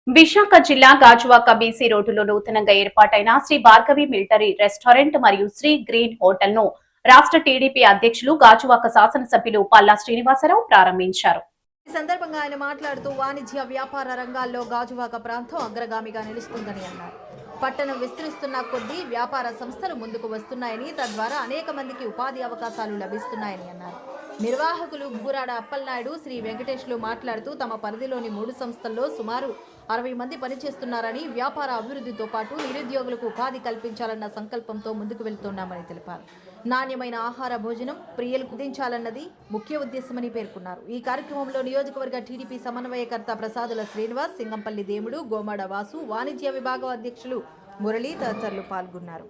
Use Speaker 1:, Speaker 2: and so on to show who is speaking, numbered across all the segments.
Speaker 1: విశాఖ జిల్లా గాజువాక బీసీ రోడ్డులో నూతనంగా ఏర్పాటైన శ్రీ భార్గవి మిలిటరీ రెస్టారెంట్ మరియు శ్రీ గ్రీన్ హోటల్ ను రాష్ట్ర టీడీపీ అధ్యక్షులు గాజువాక శాసనసభ్యులు పల్లా శ్రీనివాసరావు ప్రారంభించారు.
Speaker 2: ఈ సందర్భంగా ఆయన మాట్లాడుతూ వాణిజ్య వ్యాపార రంగాల్లో గాజువాక ప్రాంతం అగ్రగామిగా నిలుస్తుందని అన్నారు. పట్టణం విస్తరిస్తున్న కొద్దీ వ్యాపార సంస్థలు ముందుకు వస్తున్నాయని, తద్వారా అనేక మందికి ఉపాధి అవకాశాలు లభిస్తున్నాయని అన్నారు. నిర్వాహకులు బూరాడ అప్పలనాయుడు, శ్రీ వెంకటేష్లు మాట్లాడుతూ తమ పరిధిలోని 3 సంస్థల్లో సుమారు 60 మంది పనిచేస్తున్నారని, వ్యాపార అభివృద్ధితో పాటు నిరుద్యోగులకు ఉపాధి కల్పించాలన్న సంకల్పంతో ముందుకు వెళ్తున్నామని తెలిపారు. నాణ్యమైన ఆహార భోజనం ప్రియులు కుదించాలన్నది ముఖ్య ఉద్దేశమని పేర్కొన్నారు. ఈ కార్యక్రమంలో నియోజకవర్గ టీడీపీ సమన్వయకర్త ప్రసాదుల శ్రీనివాస్, సింగంపల్లి దేముడు, గోమాడ వాసు, వాణిజ్య విభాగం అధ్యక్షులు మురళి తదితరులు పాల్గొన్నారు.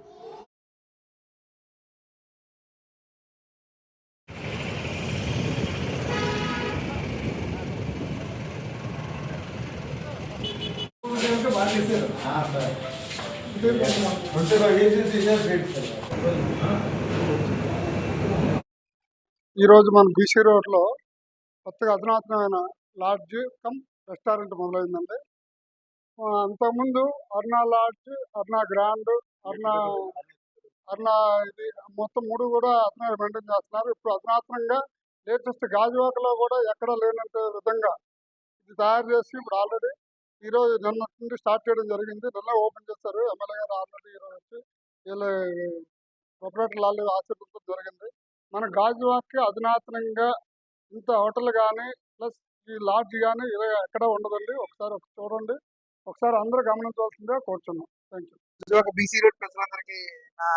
Speaker 3: ఈరోజు మన బీసీ రోడ్లో కొత్తగా అధునాతనమైన లాడ్జ్ కమ్ రెస్టారెంట్ మొదలైందండి. అంతకుముందు అరుణ లాడ్జ్, అరుణ గ్రాండ్, అరుణ అరుణ ఇది మొత్తం 3 కూడా అధునాతంగా మెయింటైన్ చేస్తున్నారు. ఇప్పుడు అధునాతనంగా లేటెస్ట్ గాజువాకలో కూడా ఎక్కడా లేనంత విధంగా ఇది తయారు చేసి ఇప్పుడు ఆల్రెడీ ఈరోజు నిన్న నుండి స్టార్ట్ చేయడం జరిగింది. నిన్న ఓపెన్ చేస్తారు. ఎమ్మెల్యే గారు ఆల్రెడీ ఈరోజు వచ్చి వీళ్ళు ప్రొపరేటర్లు ఆల్రెడీ ఆశీర్వదించడం జరిగింది. మన గాజువాక్కి అధునాతనంగా ఇంత హోటల్ కానీ ప్లస్ ఈ లాడ్జ్ కానీ ఇలా ఎక్కడ ఉండదండి. ఒకసారి చూడండి, ఒకసారి అందరూ గమనించవలసిందిగా కోరుచున్నాం. Thank you.
Speaker 4: Gajuwaka BC road ప్రజలందరికీ నా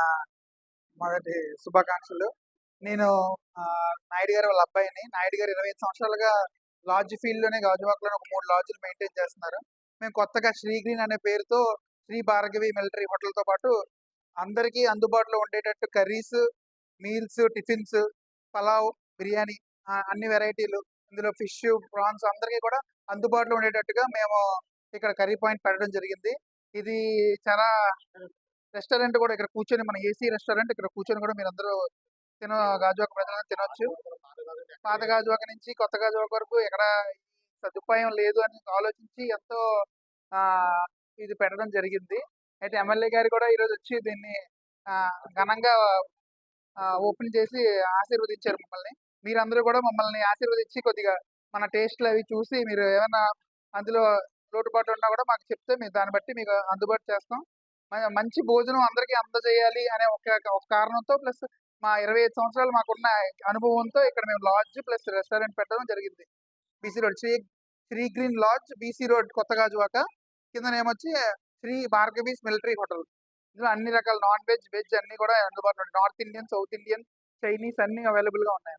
Speaker 4: మొదటి శుభాకాంక్షలు. నేను నాయుడు గారు వాళ్ళ అబ్బాయిని. నాయుడు గారు 25 సంవత్సరాలుగా లాడ్జ్ ఫీల్డ్లోనే గాజువాకలో ఒక 3 లాడ్జ్లు మెయింటైన్ చేస్తున్నారు. మేము కొత్తగా శ్రీ గ్రీన్ అనే పేరుతో శ్రీ భార్గవి మిలిటరీ హోటల్తో పాటు అందరికీ అందుబాటులో ఉండేటట్టు curries, meals, tiffins, pulao, biryani అన్ని వెరైటీలు, ఇందులో ఫిష్, ప్రాన్స్ అందరికీ కూడా అందుబాటులో ఉండేటట్టుగా మేము ఇక్కడ కర్రీ పాయింట్ పెట్టడం జరిగింది. ఇది చాలా రెస్టారెంట్ కూడా ఇక్కడ కూర్చొని, మన ఏసీ రెస్టారెంట్ ఇక్కడ కూర్చొని కూడా మీరు అందరూ గాజువాక ప్రజలను తినొచ్చు. పాత గాజువాక నుంచి కొత్త గాజువాక వరకు ఎక్కడ సదుపాయం లేదు అని ఆలోచించి ఎంతో ఇది పెట్టడం జరిగింది. అయితే ఎమ్మెల్యే గారు కూడా ఈరోజు వచ్చి దీన్ని ఘనంగా ఓపెన్ చేసి ఆశీర్వదించారు మమ్మల్ని. మీరందరూ కూడా మమ్మల్ని ఆశీర్వదించి కొద్దిగా మన టేస్ట్లు అవి చూసి మీరు ఏమైనా అందులో లోటుపాట్లు ఉన్నా కూడా మాకు చెప్తే మేము దాన్ని బట్టి మీకు అందుబాటు చేస్తాం. మంచి భోజనం అందరికీ అందజేయాలి అనే ఒక కారణంతో, ప్లస్ మా 25 సంవత్సరాలు మాకున్న అనుభవంతో ఇక్కడ మేము లాడ్జ్ ప్లస్ రెస్టారెంట్ పెట్టడం జరిగింది. BC road Sri green lodge, BC road, కొత్త గాజువాక. కిందనేమొచ్చి శ్రీ భార్గవీస్ మిలిటరీ హోటల్. ఇందులో అన్ని రకాల నాన్ వెజ్, వెజ్ అన్ని కూడా అందుబాటులో ఉంటాయి. North Indian, south Indian, Chinese అన్ని అవైలబుల్గా ఉన్నాయి.